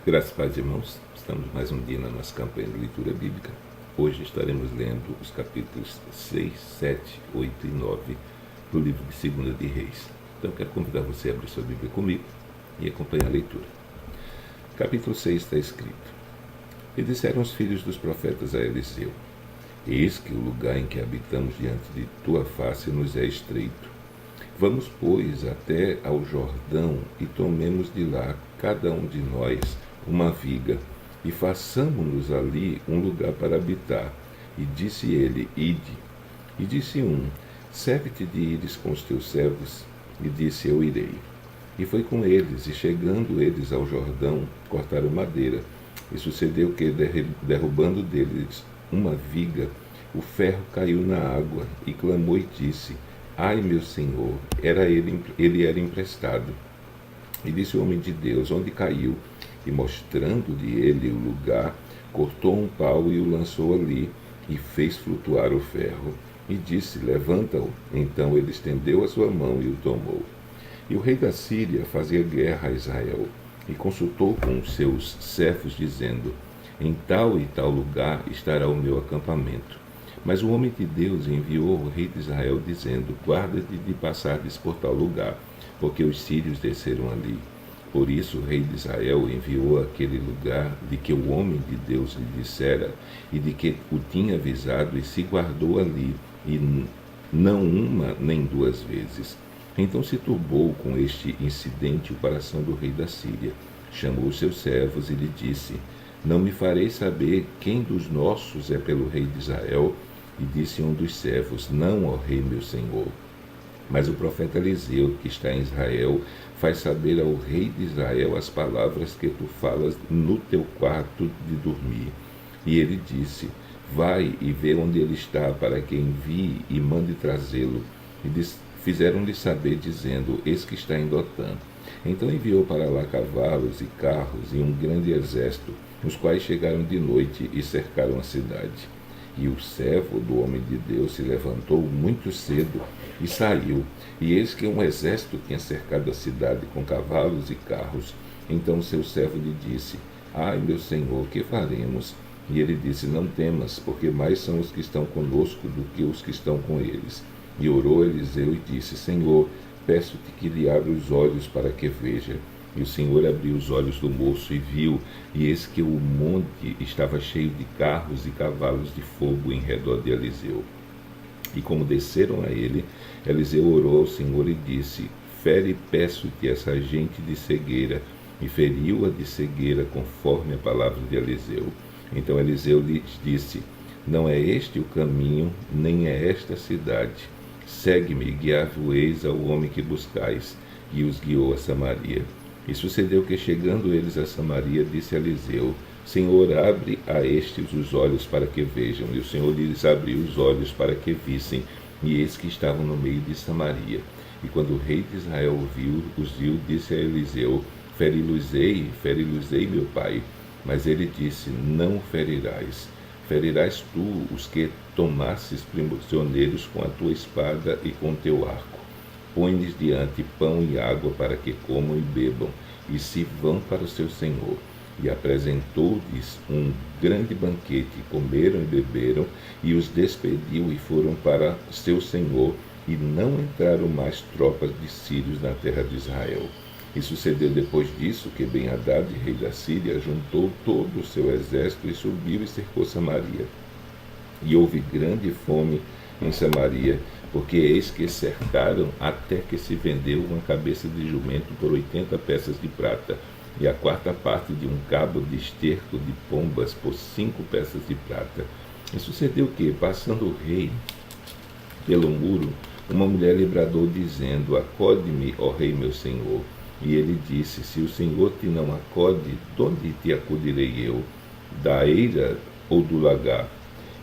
Graças a Deus, irmãos. Estamos mais um dia na nossa campanha de leitura bíblica. Hoje estaremos lendo os capítulos 6, 7, 8 e 9 do livro de 2 de Reis. Então quero convidar você a abrir sua Bíblia comigo e acompanhar a leitura. Capítulo 6 está escrito: E disseram os filhos dos profetas a Eliseu: Eis que o lugar em que habitamos diante de tua face nos é estreito. Vamos, pois, até ao Jordão e tomemos de lá, cada um de nós, uma viga, e façamo-nos ali um lugar para habitar. E disse ele: Ide. E disse um: Serve-te de ires com os teus servos. E disse: Eu irei. E foi com eles, e chegando eles ao Jordão, cortaram madeira. E sucedeu que, derrubando deles uma viga, o ferro caiu na água, e clamou e disse: Ai, meu senhor, ele era emprestado. E disse o homem de Deus: Onde caiu? E mostrando-lhe ele o lugar, cortou um pau e o lançou ali, e fez flutuar o ferro. E disse: Levanta-o. Então ele estendeu a sua mão e o tomou. E o rei da Síria fazia guerra a Israel, e consultou com os seus servos, dizendo: Em tal e tal lugar estará o meu acampamento. Mas o homem de Deus enviou ao rei de Israel, dizendo: Guarda-te de passardes por tal lugar, porque os sírios desceram ali. Por isso o rei de Israel enviou àquele lugar de que o homem de Deus lhe dissera, e de que o tinha avisado, e se guardou ali, e não uma nem duas vezes. Então se turbou com este incidente o coração do rei da Síria. Chamou os seus servos e lhe disse: Não me farei saber quem dos nossos é pelo rei de Israel? E disse um dos servos: Não, ó rei meu senhor. Mas o profeta Eliseu, que está em Israel, faz saber ao rei de Israel as palavras que tu falas no teu quarto de dormir. E ele disse: Vai e vê onde ele está, para que envie e mande trazê-lo. E fizeram-lhe saber, dizendo: Eis que está em Dotã. Então enviou para lá cavalos e carros e um grande exército, os quais chegaram de noite e cercaram a cidade. E o servo do homem de Deus se levantou muito cedo e saiu. E eis que um exército tinha cercado a cidade com cavalos e carros. Então seu servo lhe disse: Ai, meu senhor, que faremos? E ele disse: Não temas, porque mais são os que estão conosco do que os que estão com eles. E orou Eliseu e disse: Senhor, peço-te que lhe abra os olhos para que veja. E o Senhor abriu os olhos do moço e viu, e eis que o monte estava cheio de carros e cavalos de fogo em redor de Eliseu. E como desceram a ele, Eliseu orou ao Senhor e disse: Fere, peço-te, essa gente de cegueira. E feriu-a de cegueira, conforme a palavra de Eliseu. Então Eliseu lhes disse: Não é este o caminho, nem é esta a cidade. Segue-me e guiar-vos-eis ao homem que buscais. E os guiou a Samaria. E sucedeu que, chegando eles a Samaria, disse Eliseu: Senhor, abre a estes os olhos para que vejam. E o Senhor lhes abriu os olhos para que vissem, e eis que estavam no meio de Samaria. E quando o rei de Israel os viu, disse a Eliseu: Feri-los-ei, meu pai. Mas ele disse: Não ferirás. Ferirás tu os que tomasses prisioneiros com a tua espada e com teu arco. Põe-lhes diante pão e água para que comam e bebam, e se vão para o seu senhor. E apresentou-lhes um grande banquete, comeram e beberam, e os despediu e foram para seu senhor, e não entraram mais tropas de sírios na terra de Israel. E sucedeu depois disso que Ben-Hadad, rei da Síria, juntou todo o seu exército e subiu e cercou Samaria. E houve grande fome em Samaria, porque eis que cercaram até que se vendeu uma cabeça de jumento por 80 peças de prata, e a quarta parte de um cabo de esterco de pombas por 5 peças de prata. E sucedeu que, passando o rei pelo muro, uma mulher lhe bradou, dizendo: Acode-me, ó rei meu senhor. E ele disse: Se o Senhor te não acode, de onde te acudirei eu? Da eira ou do lagar?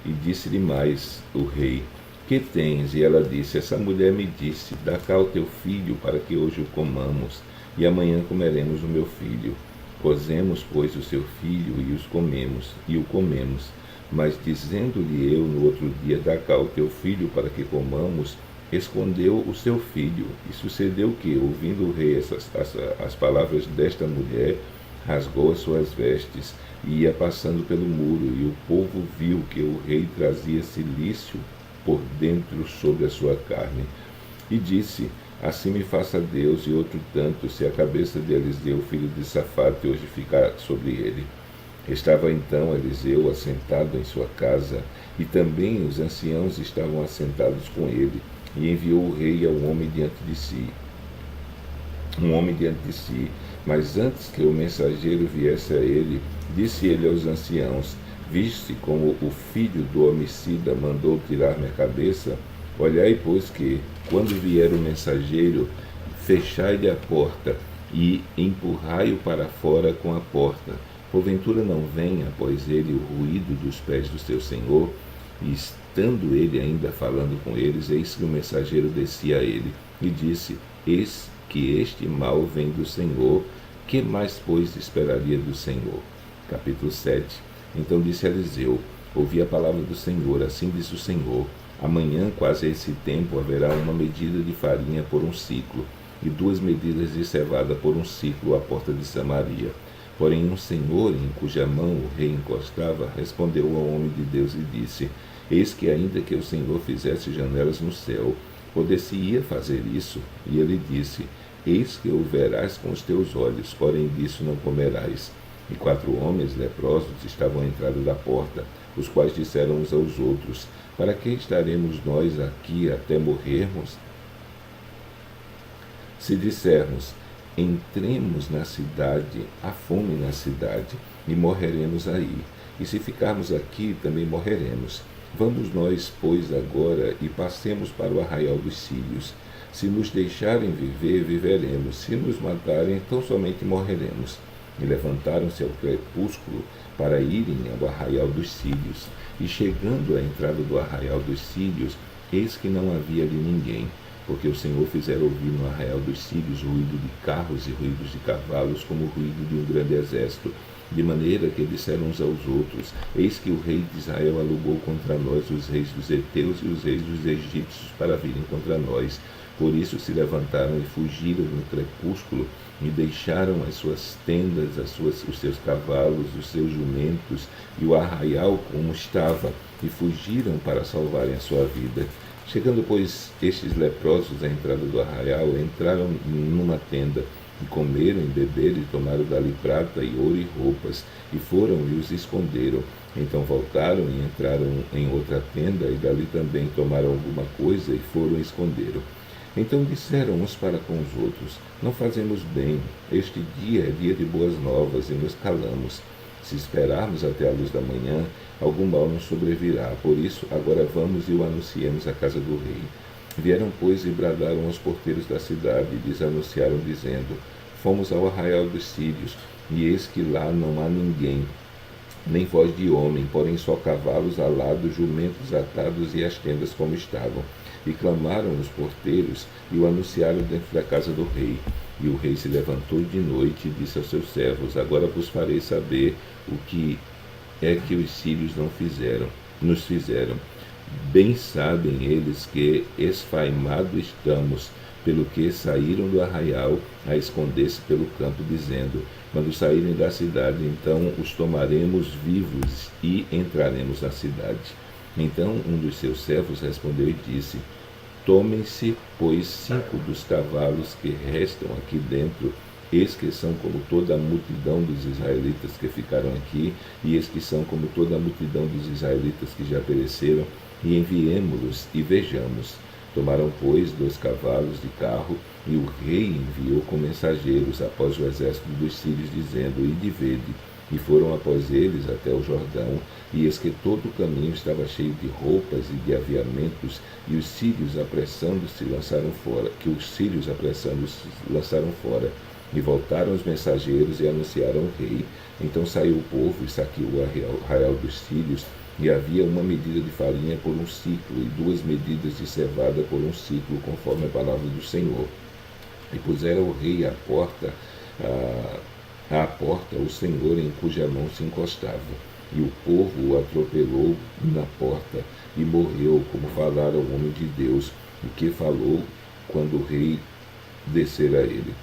E disse-lhe mais o rei: Que tens? E ela disse: Essa mulher me disse: Dá cá o teu filho, para que hoje o comamos, e amanhã comeremos o meu filho. Cozemos, pois, o seu filho, e o comemos. Mas dizendo-lhe eu no outro dia: Dá cá o teu filho, para que comamos, escondeu o seu filho. E sucedeu que, ouvindo o rei as palavras desta mulher, rasgou as suas vestes e ia passando pelo muro, e o povo viu que o rei trazia cilício por dentro sobre a sua carne. E disse: Assim me faça Deus e outro tanto, se a cabeça de Eliseu, filho de Safate, hoje ficar sobre ele. Estava então Eliseu assentado em sua casa, e também os anciãos estavam assentados com ele, e enviou o rei ao homem diante de si. Mas antes que o mensageiro viesse a ele, disse ele aos anciãos: Viste como o filho do homicida mandou tirar-me a cabeça? Olhai, pois, que, quando vier o mensageiro, fechai-lhe a porta e empurrai-o para fora com a porta. Porventura não venha após ele o ruído dos pés do seu senhor? E estando ele ainda falando com eles, eis que o mensageiro descia a ele e disse: Eis que este mal vem do Senhor. Que mais, pois, esperaria do Senhor? Capítulo 7. Então disse Eliseu: Ouvi a palavra do Senhor, assim diz o Senhor. Amanhã, quase a esse tempo, haverá uma medida de farinha por um ciclo, e 2 medidas de cevada por um ciclo à porta de Samaria. Porém um senhor, em cuja mão o rei encostava, respondeu ao homem de Deus e disse: Eis que ainda que o Senhor fizesse janelas no céu, poder-se-ia fazer isso? E ele disse: Eis que o verás com os teus olhos, porém disso não comerás. E 4 homens leprosos estavam à entrada da porta, os quais disseram uns aos outros: Para que estaremos nós aqui até morrermos? Se dissermos: Entremos na cidade, há fome na cidade, e morreremos aí. E se ficarmos aqui, também morreremos. Vamos nós, pois, agora, e passemos para o arraial dos Sírios. Se nos deixarem viver, viveremos. Se nos matarem, tão somente morreremos. E levantaram-se ao crepúsculo para irem ao arraial dos Sírios. E chegando à entrada do arraial dos Sírios, eis que não havia ali ninguém, porque o Senhor fizera ouvir no arraial dos Sírios ruído de carros e ruídos de cavalos, como o ruído de um grande exército, de maneira que disseram uns aos outros: Eis que o rei de Israel alugou contra nós os reis dos heteus e os reis dos egípcios para virem contra nós. Por isso se levantaram e fugiram no crepúsculo, e deixaram as suas tendas, os seus cavalos, os seus jumentos e o arraial como estava, e fugiram para salvarem a sua vida. Chegando, pois, estes leprosos à entrada do arraial, entraram numa tenda, e comeram e beberam, e tomaram dali prata e ouro e roupas, e foram e os esconderam. Então voltaram e entraram em outra tenda, e dali também tomaram alguma coisa, e foram e esconderam. Então disseram uns para com os outros: Não fazemos bem, este dia é dia de boas novas, e nos calamos. Se esperarmos até a luz da manhã, algum mal nos sobrevirá. Por isso, agora vamos e o anunciemos à casa do rei. Vieram, pois, e bradaram aos porteiros da cidade, e lhes anunciaram, dizendo: Fomos ao arraial dos Sírios, e eis que lá não há ninguém, nem voz de homem, porém só cavalos alados, jumentos atados e as tendas como estavam. E clamaram os porteiros, e o anunciaram dentro da casa do rei. E o rei se levantou de noite e disse aos seus servos: Agora vos farei saber o que é que os sírios nos fizeram. Bem sabem eles que esfaimado estamos, pelo que saíram do arraial a esconder-se pelo campo, dizendo: Quando saírem da cidade, então os tomaremos vivos e entraremos na cidade. Então um dos seus servos respondeu e disse: Tomem-se, pois, 5 dos cavalos que restam aqui dentro, eis que são como toda a multidão dos israelitas que ficaram aqui, e eis que são como toda a multidão dos israelitas que já pereceram, e enviemo-los e vejamos. Tomaram, pois, 2 cavalos de carro, e o rei enviou com mensageiros após o exército dos sírios, dizendo: Ide vede. E foram após eles até o Jordão, e eis que todo o caminho estava cheio de roupas e de aviamentos, e os sírios apressando-se lançaram fora. E voltaram os mensageiros e anunciaram o rei. Então saiu o povo e saqueou o arraial dos sírios, e havia uma medida de farinha por um ciclo, e 2 medidas de cevada por um ciclo, conforme a palavra do Senhor. E puseram o rei à porta o Senhor em cuja mão se encostava. E o povo o atropelou na porta, e morreu, como falara o homem de Deus, o que falou quando o rei descer a ele.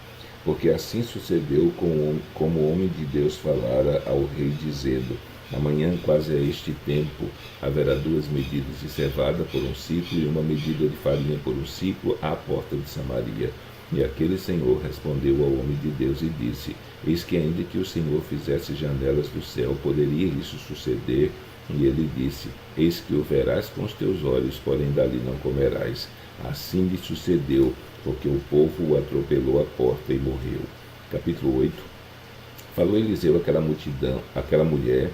porque assim sucedeu como o homem de Deus falara ao rei, dizendo: amanhã, quase a este tempo, haverá 2 medidas de cevada por um ciclo e 1 medida de farinha por um ciclo à porta de Samaria. E aquele senhor respondeu ao homem de Deus e disse: eis que ainda que o Senhor fizesse janelas do céu, poderia isso suceder? E ele disse: eis que o verás com os teus olhos, porém dali não comerás. Assim lhe sucedeu, porque o povo o atropelou à porta e morreu. Capítulo 8. Falou Eliseu àquela mulher,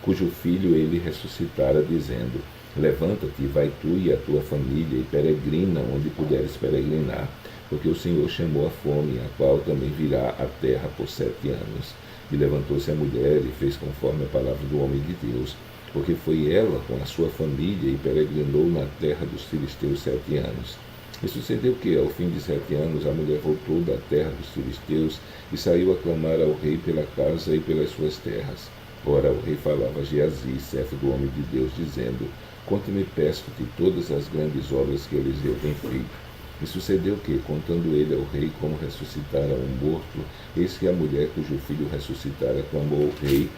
cujo filho ele ressuscitara, dizendo: levanta-te, vai tu e a tua família, e peregrina onde puderes peregrinar, porque o Senhor chamou a fome, a qual também virá à terra por 7 anos. E levantou-se a mulher e fez conforme a palavra do homem de Deus, porque foi ela com a sua família e peregrinou na terra dos filisteus 7 anos. E sucedeu que, ao fim de 7 anos, a mulher voltou da terra dos filisteus e saiu a clamar ao rei pela casa e pelas suas terras. Ora, o rei falava a Geazi, chefe do homem de Deus, dizendo: conte-me, peço-te, todas as grandes obras que Eliseu tem feito. E sucedeu que, contando ele ao rei como ressuscitara um morto, eis que a mulher cujo filho ressuscitara clamou ao rei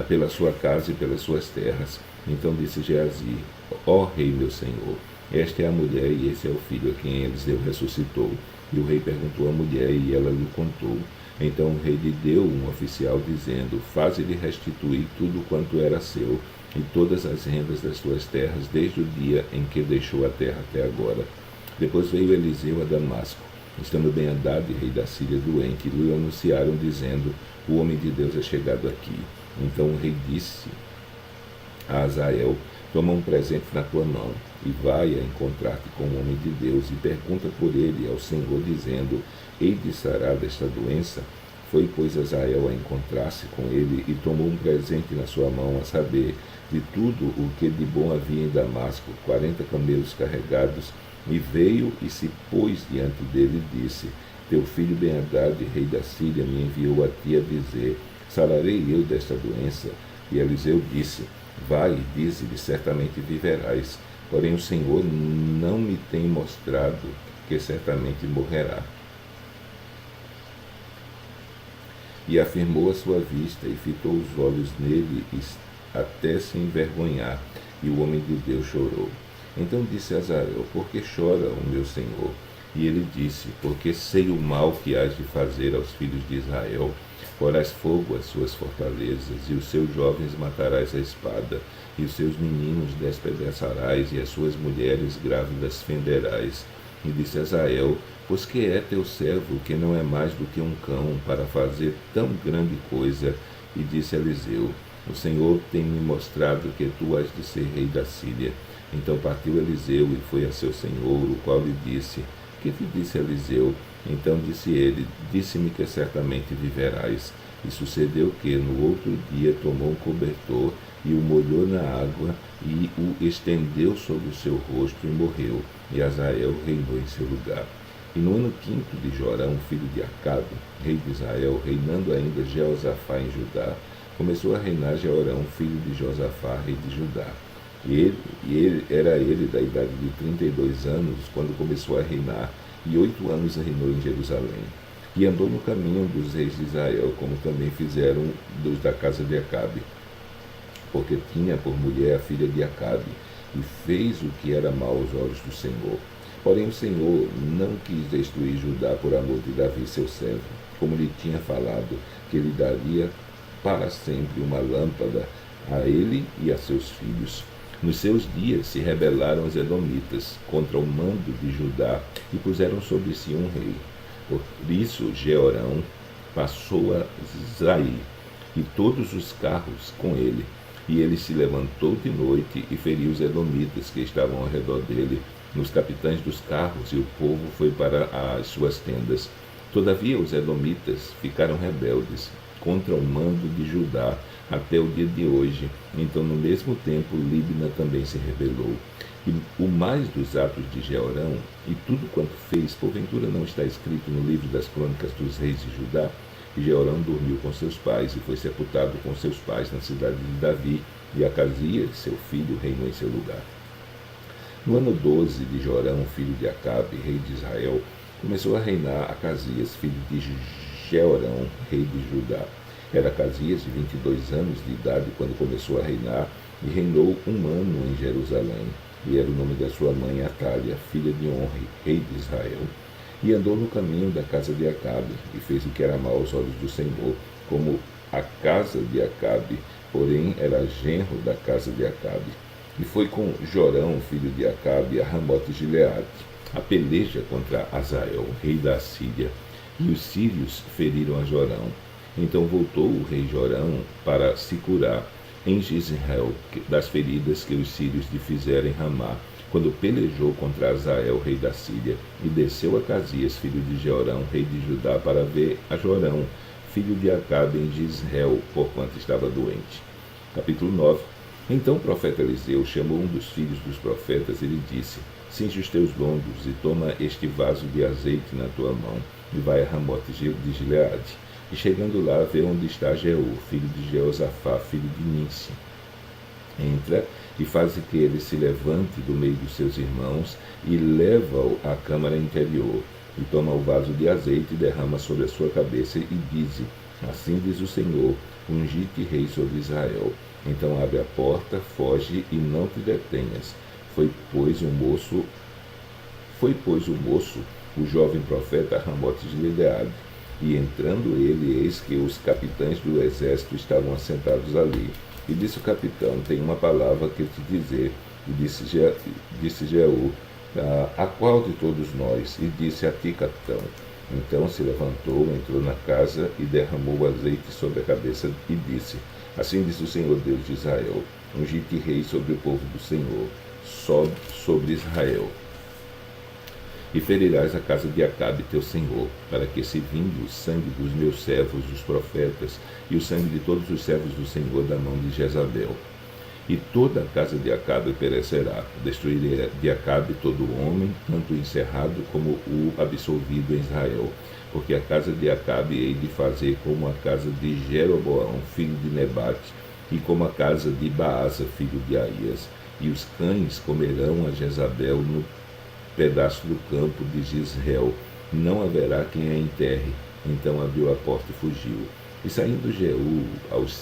pela sua casa e pelas suas terras. Então disse Geazi: ó rei meu senhor, esta é a mulher e esse é o filho a quem Eliseu ressuscitou. E o rei perguntou à mulher e ela lhe contou. Então o rei lhe deu um oficial, dizendo: faze-lhe restituir tudo quanto era seu, e todas as rendas das suas terras, desde o dia em que deixou a terra até agora. Depois veio Eliseu a Damasco, estando Ben-Hadad, rei da Síria, doente, e lhe anunciaram, dizendo: o homem de Deus é chegado aqui. Então o rei disse a Azael: toma um presente na tua mão, e vai a encontrar-te com o homem de Deus, e pergunta por ele ao Senhor, dizendo: hei de sarar desta doença? Foi, pois, Azael a encontrar-se com ele, e tomou um presente na sua mão, a saber, de tudo o que de bom havia em Damasco, 40 camelos carregados, e veio e se pôs diante dele e disse: teu filho Ben-Hadad, rei da Síria, me enviou a ti a dizer: sararei eu desta doença? E Eliseu disse: vai e dize-lhe, certamente viverás. Porém o Senhor não me tem mostrado que certamente morrerá. E afirmou a sua vista, e fitou os olhos nele até se envergonhar. E o homem de Deus chorou. Então disse Azael: por que chora o meu senhor? E ele disse: porque sei o mal que hás de fazer aos filhos de Israel. Porás fogo às suas fortalezas, e os seus jovens matarás a espada, e os seus meninos despedaçarás, e as suas mulheres grávidas fenderás. E disse Azael: pois que é teu servo, que não é mais do que um cão, para fazer tão grande coisa? E disse Eliseu: o Senhor tem me mostrado que tu has de ser rei da Síria. Então partiu Eliseu e foi a seu senhor, o qual lhe disse: que te disse Eliseu? Então disse ele: disse-me que certamente viverás. E sucedeu que, no outro dia, tomou um cobertor e o molhou na água e o estendeu sobre o seu rosto e morreu. E Azael reinou em seu lugar. E no ano 5º de Jorão, filho de Acabe, rei de Israel, reinando ainda Jeosafá em Judá, começou a reinar Jeorão, filho de Josafá, rei de Judá. Era ele da idade de 32 anos, quando começou a reinar, e 8 anos reinou em Jerusalém. E andou no caminho dos reis de Israel, como também fizeram dos da casa de Acabe, porque tinha por mulher a filha de Acabe, e fez o que era mal aos olhos do Senhor. Porém o Senhor não quis destruir Judá por amor de Davi seu servo, como lhe tinha falado, que lhe daria para sempre uma lâmpada a ele e a seus filhos. Nos seus dias se rebelaram os edomitas contra o mando de Judá e puseram sobre si um rei. Por isso Jeorão passou a Zair e todos os carros com ele. E ele se levantou de noite e feriu os edomitas que estavam ao redor dele, nos capitães dos carros, e o povo foi para as suas tendas. Todavia os edomitas ficaram rebeldes contra o mando de Judá até o dia de hoje. Então, no mesmo tempo, Líbna também se rebelou. E o mais dos atos de Jeorão e tudo quanto fez, porventura não está escrito no livro das crônicas dos reis de Judá? E Jeorão dormiu com seus pais e foi sepultado com seus pais na cidade de Davi, e Acasias, seu filho, reinou em seu lugar. No ano 12 de Jorão, filho de Acabe, rei de Israel, começou a reinar Acasias, filho de Jeorão, rei de Judá. Era Acasias de 22 anos de idade quando começou a reinar, e reinou 1 ano em Jerusalém. E era o nome da sua mãe Atália, filha de Onre, rei de Israel. E andou no caminho da casa de Acabe, e fez o que era mau aos olhos do Senhor, como a casa de Acabe, porém era genro da casa de Acabe. E foi com Jorão, filho de Acabe, a Ramote-Gileade, a peleja contra Azael, rei da Síria, e os sírios feriram a Jorão. Então voltou o rei Jorão para se curar em Gisrael das feridas que os sírios lhe fizeram em Ramá, quando pelejou contra Azael, rei da Síria, e desceu a Acasias, filho de Jeorão, rei de Judá, para ver a Jorão, filho de Acabe, em Gisrael, porquanto estava doente. Capítulo 9. Então o profeta Eliseu chamou um dos filhos dos profetas e lhe disse: cinge os teus lombos e toma este vaso de azeite na tua mão, e vai a Ramote de Gileade. E chegando lá, vê onde está Jeú, filho de Jeosafá, filho de Ninsi. Entra e faz que ele se levante do meio dos seus irmãos e leva-o à câmara interior. E toma o vaso de azeite e derrama sobre a sua cabeça e diz: assim diz o Senhor, ungi-te rei sobre Israel. Então abre a porta, foge e não te detenhas. Foi, pois, o moço, o jovem profeta, a Ramote de Gileade. E entrando ele, eis que os capitães do exército estavam assentados ali. E disse o capitão: tenho uma palavra que te dizer. E disse Jeú: a qual de todos nós? E disse: a ti, capitão. Então se levantou, entrou na casa e derramou o azeite sobre a cabeça e disse: assim diz o Senhor Deus de Israel, ungi-te rei sobre o povo do Senhor, sobre Israel. E ferirás a casa de Acabe teu senhor, para que se vingue o sangue dos meus servos, os profetas, e o sangue de todos os servos do Senhor da mão de Jezabel. E toda a casa de Acabe perecerá. Destruirei de Acabe todo o homem, tanto o encerrado como o absolvido em Israel. Porque a casa de Acabe hei de fazer como a casa de Jeroboão, filho de Nebate, e como a casa de Baasa, filho de Aías. E os cães comerão a Jezabel no pedaço do campo de Gisrael, não haverá quem a enterre. Então abriu a porta e fugiu. E saindo Jeú aos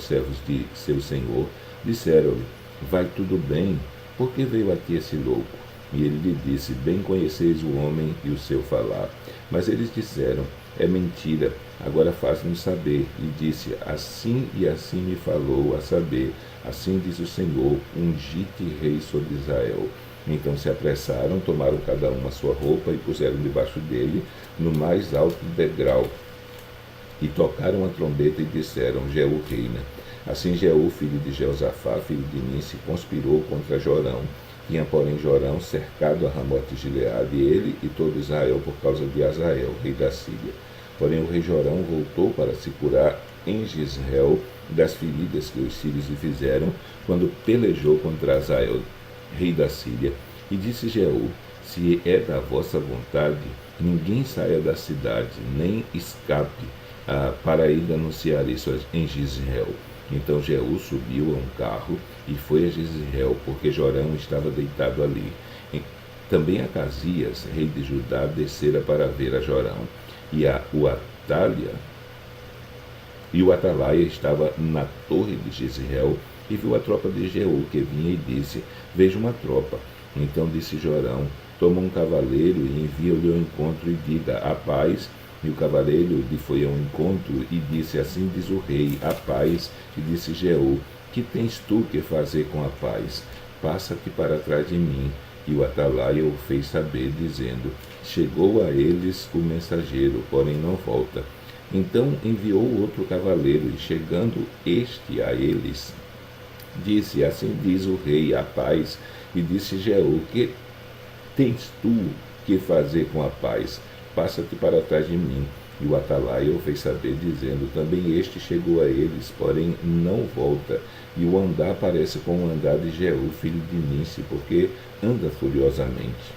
servos de seu senhor, disseram-lhe: vai tudo bem, por que veio aqui esse louco? E ele lhe disse: bem conheceis o homem e o seu falar. Mas eles disseram: é mentira, agora faz-nos saber. E disse: assim e assim me falou, a saber, assim diz o Senhor, ungi-te rei sobre Israel. Então se apressaram, tomaram cada um a sua roupa e puseram debaixo dele, no mais alto degrau. E tocaram a trombeta e disseram: Jeú reina. Assim Jeú, filho de Jeosafá, filho de Ninsi, conspirou contra Jorão. Tinha, porém, Jorão cercado a Ramote Gileade, ele e todo Israel, por causa de Azael, rei da Síria. Porém o rei Jorão voltou para se curar em Gisrael das feridas que os sírios lhe fizeram, quando pelejou contra Azael, rei da Síria. E disse Jeú: se é da vossa vontade, ninguém saia da cidade, nem escape, para ir anunciar isso em Gisrael. Então Jeú subiu a um carro e foi a Gisrael, porque Jorão estava deitado ali. Também Acasias, rei de Judá, descera para ver a Jorão. E o Atalaia estava na torre de Gisrael e viu a tropa de Jeú que vinha e disse: vejo uma tropa. Então disse Jorão: toma um cavaleiro e envia-lhe ao encontro e diga: a paz. E o cavaleiro lhe foi ao encontro e disse: assim diz o rei, a paz. E disse Jeú: que tens tu que fazer com a paz? Passa-te para trás de mim. E o Atalaia o fez saber, dizendo: chegou a eles o mensageiro, porém não volta. Então enviou outro cavaleiro, e chegando este a eles, disse: assim diz o rei, a paz. E disse Jeú: que tens tu que fazer com a paz? Passa-te para trás de mim. E o Atalaia o fez saber, dizendo: também este chegou a eles, porém não volta. E o andar parece com o andar de Jeú, filho de Ninsi, porque anda furiosamente.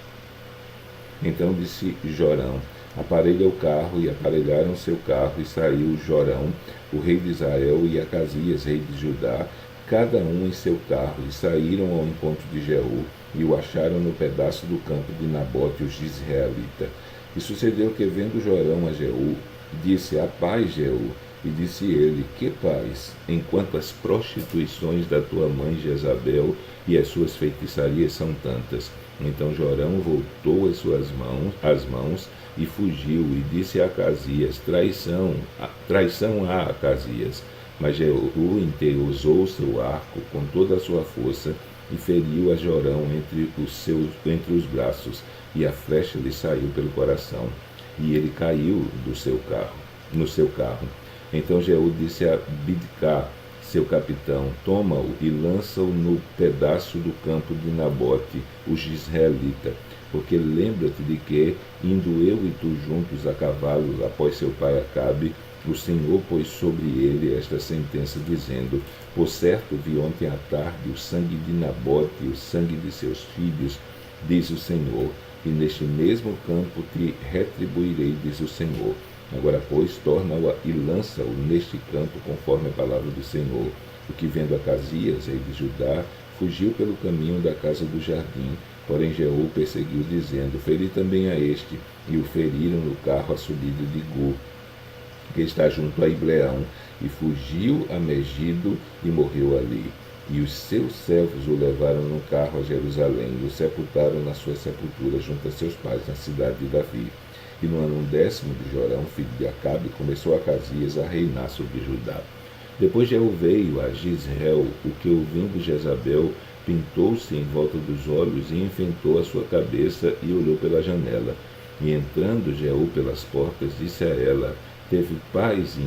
Então disse Jorão: aparelha o carro. E aparelharam seu carro, e saiu Jorão, o rei de Israel, e Acasias, rei de Judá, cada um em seu carro, e saíram ao encontro de Jeú, e o acharam no pedaço do campo de Nabote, o Jizreelita. E sucedeu que, vendo Jorão a Jeú, disse: A paz, Jeú. E disse ele: Que paz, enquanto as prostituições da tua mãe Jezabel e as suas feitiçarias são tantas. Então Jorão voltou as mãos e fugiu, e disse a Acasias: Traição há, Acasias. Mas Jeú usou o seu arco com toda a sua força e feriu a Jorão entre os braços, e a flecha lhe saiu pelo coração, e ele caiu no seu carro. Então Jeú disse a Bidcar, seu capitão: Toma-o e lança-o no pedaço do campo de Nabote, o Jizreelita, porque lembra-te de que, indo eu e tu juntos a cavalo após seu pai Acabe, o Senhor pôs sobre ele esta sentença, dizendo: Por certo vi ontem à tarde o sangue de Nabote e o sangue de seus filhos, diz o Senhor, e neste mesmo campo te retribuirei, diz o Senhor. Agora, pois, torna-o e lança-o neste campo, conforme a palavra do Senhor. O que, vendo Acasias, rei de Judá, fugiu pelo caminho da casa do jardim. Porém Jeú perseguiu, dizendo: Feri também a este, e o feriram no carro a subida de Gur, que está junto a Ibleão, e fugiu a Megido e morreu ali. E os seus servos o levaram no carro a Jerusalém, e o sepultaram na sua sepultura junto a seus pais, na cidade de Davi. E no ano 10º de Jorão, filho de Acabe, começou Acasias a reinar sobre Judá. Depois Jeú veio a Jizreel, o que, ouvindo Jezabel, pintou-se em volta dos olhos e enfrentou a sua cabeça e olhou pela janela. E entrando Jeú pelas portas, disse a ela: Teve paz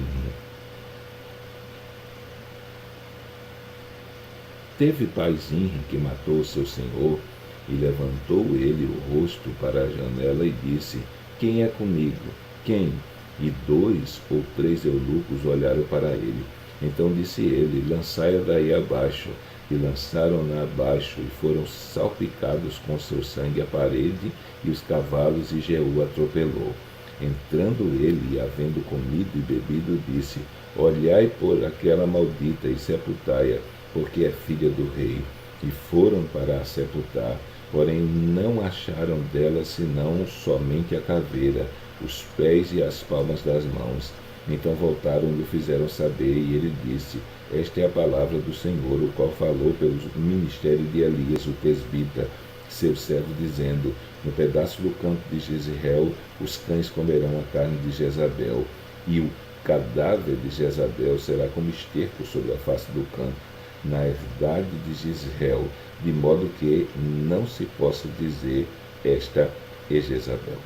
Inri, que matou o seu senhor? E levantou ele o rosto para a janela e disse: Quem é comigo? Quem? E 2 ou 3 eunucos olharam para ele. Então disse ele: Lançai-a daí abaixo. E lançaram-na abaixo, e foram salpicados com seu sangue a parede e os cavalos, e Jeú atropelou. Entrando ele, e havendo comido e bebido, disse: Olhai por aquela maldita e sepultai-a, porque é filha do rei. E foram para a sepultar, porém não acharam dela senão somente a caveira, os pés e as palmas das mãos. Então voltaram e o fizeram saber, e ele disse: Esta é a palavra do Senhor, o qual falou pelo ministério de Elias, o tesbita, seu servo, dizendo: No pedaço do campo de Jezreel os cães comerão a carne de Jezabel, e o cadáver de Jezabel será como esterco sobre a face do campo, na herdade de Jezreel, de modo que não se possa dizer: Esta é Jezabel.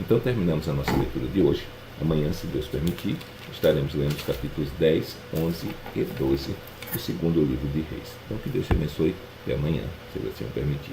Então terminamos a nossa leitura de hoje. Amanhã, se Deus permitir, estaremos lendo os capítulos 10, 11 e 12 do segundo livro de Reis. Então que Deus te abençoe. Até amanhã, se Deus assim o permitir.